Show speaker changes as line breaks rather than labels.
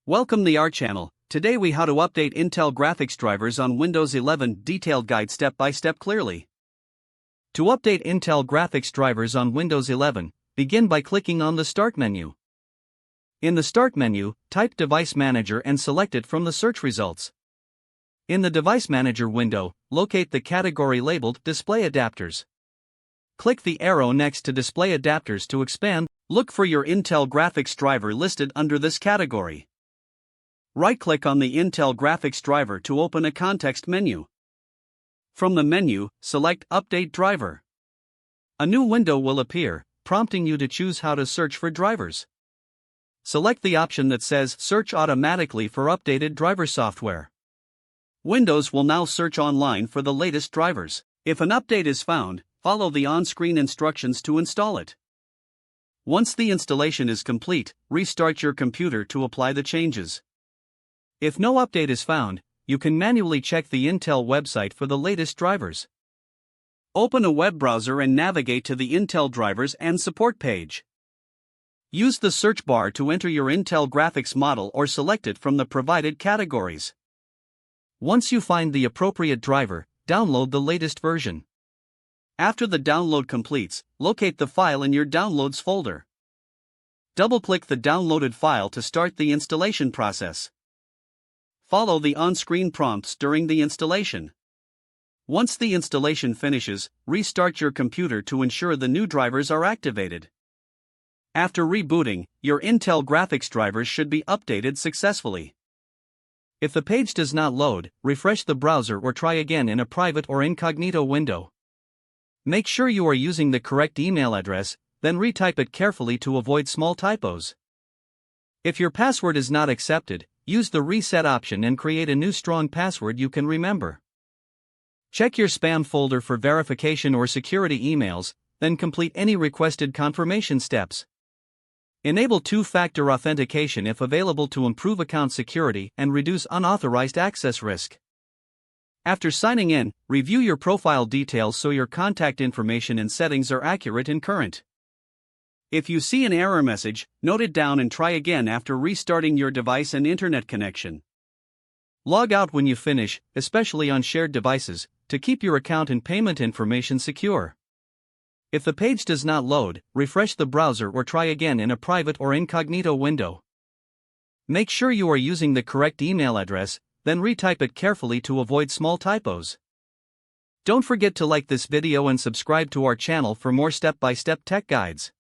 Welcome the our channel. Today we how to update Intel graphics drivers on Windows 11 detailed guide step by step clearly. To update Intel graphics drivers on Windows 11, begin by clicking on the Start menu. In the Start menu, type Device Manager and select it from the search results. In the Device Manager window, locate the category labeled Display Adapters. Click the arrow next to Display Adapters to expand. Look for your Intel graphics driver listed under this category. Right-click on the Intel graphics driver to open a context menu. From the menu, select Update Driver. A new window will appear, prompting you to choose how to search for drivers. Select the option that says Search automatically for updated driver software. Windows will now search online for the latest drivers. If an update is found, follow the on-screen instructions to install it. Once the installation is complete, restart your computer to apply the changes. If no update is found, you can manually check the Intel website for the latest drivers. Open a web browser and navigate to the Intel drivers and support page. Use the search bar to enter your Intel graphics model or select it from the provided categories. Once you find the appropriate driver, download the latest version. After the download completes, locate the file in your Downloads folder. Double-click the downloaded file to start the installation process. Follow the on-screen prompts during the installation. Once the installation finishes, restart your computer to ensure the new drivers are activated. After rebooting, your Intel graphics drivers should be updated successfully. If the page does not load, refresh the browser or try again in a private or incognito window. Make sure you are using the correct email address, then retype it carefully to avoid small typos. If your password is not accepted, use the reset option and create a new strong password you can remember. Check your spam folder for verification or security emails, then complete any requested confirmation steps. Enable two-factor authentication if available to improve account security and reduce unauthorized access risk. After signing in, review your profile details so your contact information and settings are accurate and current. If you see an error message, note it down and try again after restarting your device and internet connection. Log out when you finish, especially on shared devices, to keep your account and payment information secure. If the page does not load, refresh the browser or try again in a private or incognito window. Make sure you are using the correct email address, then retype it carefully to avoid small typos. Don't forget to like this video and subscribe to our channel for more step-by-step tech guides.